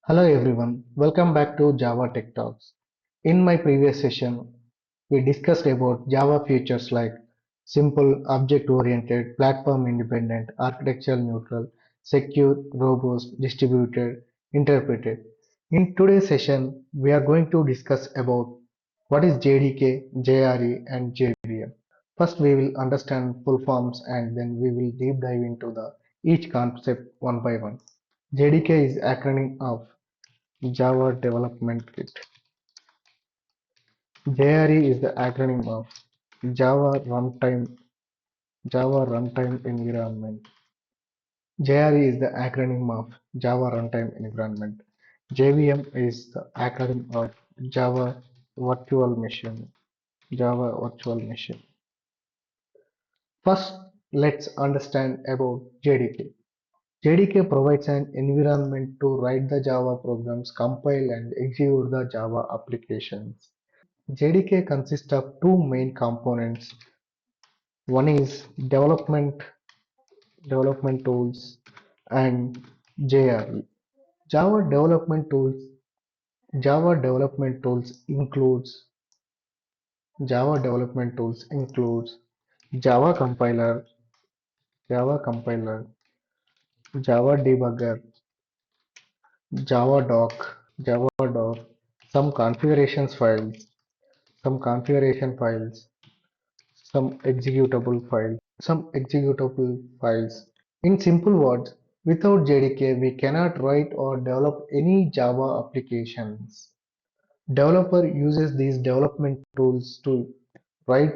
Hello everyone, welcome back to Java Tech Talks. In my previous session, we discussed about Java features like simple, object-oriented, platform-independent, architectural-neutral, secure, robust, distributed, interpreted. In today's session, we are going to discuss about what is JDK, JRE, and JVM. First, we will understand full forms and then we will deep dive into the each concept one by one. JDK is acronym of Java Development Kit. JRE is the acronym of Java Runtime Environment. JRE is the acronym of Java Runtime Environment. JVM is the acronym of Java Virtual Machine. Java Virtual Machine. First, let's understand about JDK. JDK provides an environment to write the Java programs, compile and execute the Java applications. JDK consists of two main components. One is development tools and JRE. Java development tools Java development tools includes Java compiler, Java compiler, Java debugger, Java doc, Java doc, some some configuration files, some executable files. In simple words, without JDK, we cannot write or develop any Java applications. Developer uses these development tools to write,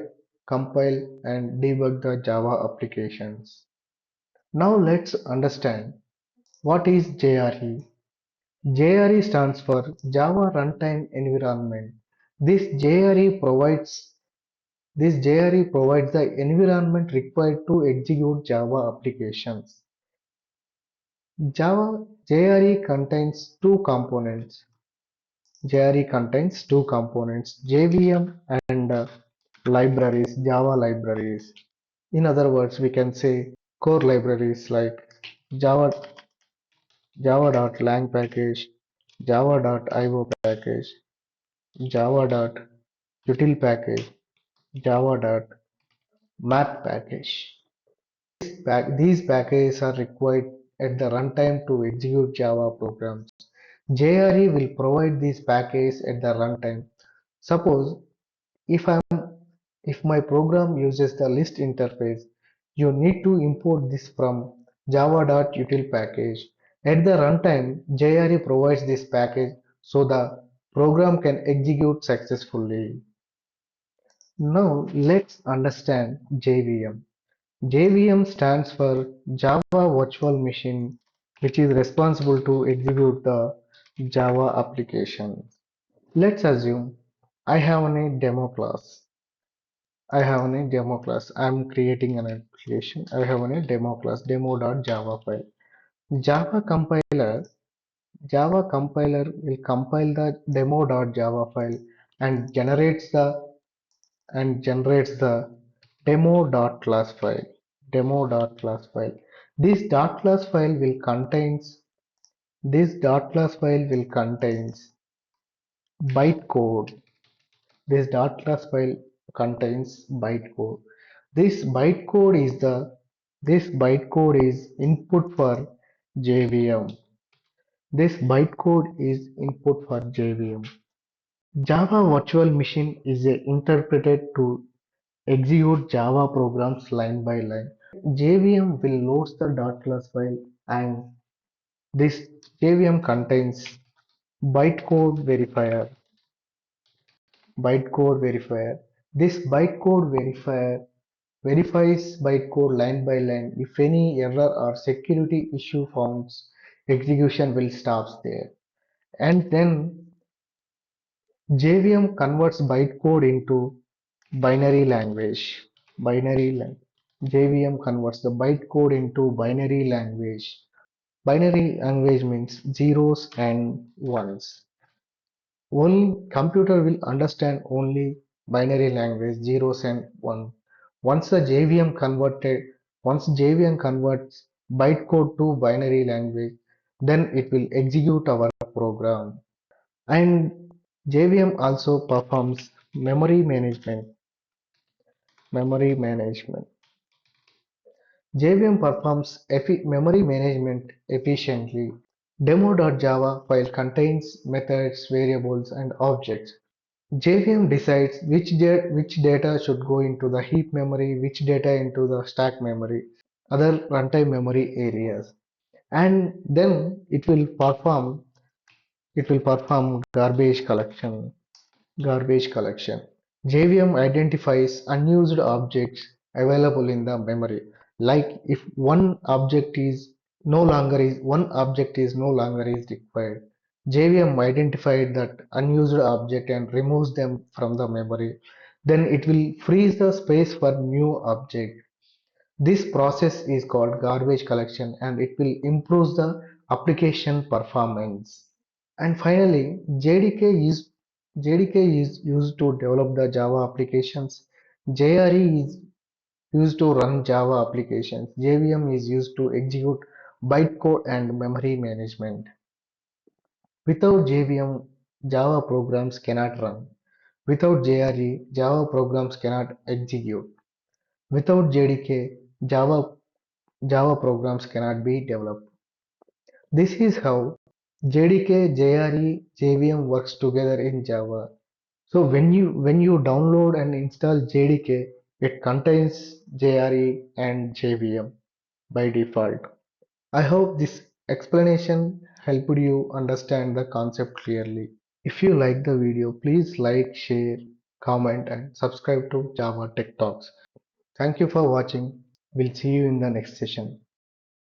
compile, and debug the Java applications. Now let's understand what is JRE. JRE stands for Java Runtime Environment. This JRE provides this JRE provides the environment required to execute Java applications. Java JRE contains two components. JRE contains two components, JVM and Java libraries. In other words, we can say core libraries like Java, Java.lang package, Java.io package, Java.util package, Java.map package. These packages are required at the runtime to execute Java programs. JRE will provide these packages at the runtime. Suppose if I'm if my program uses the list interface, you need to import this from java.util package. At the runtime, JRE provides this package so the program can execute successfully. Now let's understand JVM. JVM stands for Java Virtual Machine, which is responsible to execute the Java application. Let's assume I have a demo class. I'm creating an application. I have a demo class, demo.java file. Java compiler, Java compiler will compile the demo.java file and generates the demo.class file. Demo.class file. This dot class file will contains this dot class file will contains bytecode. This dot class file contains bytecode. This bytecode is the this bytecode is input for JVM. This bytecode is input for JVM. Java Virtual Machine is interpreted to execute Java programs line by line. JVM will load the dot class file and this JVM contains bytecode verifier. Bytecode verifier. This bytecode verifier verifies bytecode line by line. If any error or security issue found, execution will stop there. And then JVM converts bytecode into binary language. JVM converts the bytecode into binary language. Binary language means zeros and ones. Only computer will understand only binary language, zeros and one. Once the JVM converted, once JVM converts bytecode to binary language, then it will execute our program. And JVM also performs memory management. Memory management. JVM performs memory management efficiently. Demo.java file contains methods, variables, and objects. JVM decides which data should go into the heap memory, which data into the stack memory, other runtime memory areas. And then it will perform garbage collection. Garbage collection. JVM identifies unused objects available in the memory. Like if one object is no longer is required, JVM identified that unused object and removes them from the memory. Then it will freeze the space for new object. This process is called garbage collection and it will improve the application performance. And finally, JDK is used to develop the Java applications. JRE is used to run Java applications. JVM is used to execute bytecode and memory management. Without JVM, Java programs cannot run. Without JRE, Java programs cannot execute. Without JDK, Java programs cannot be developed. This is how JDK, JRE, JVM works together in Java. So when you download and install JDK, it contains JRE and JVM by default. I hope this explanation helped you understand the concept clearly. If you like the video, please like, share, comment and subscribe to Java Tech Talks. Thank you for watching. We'll see you in the next session.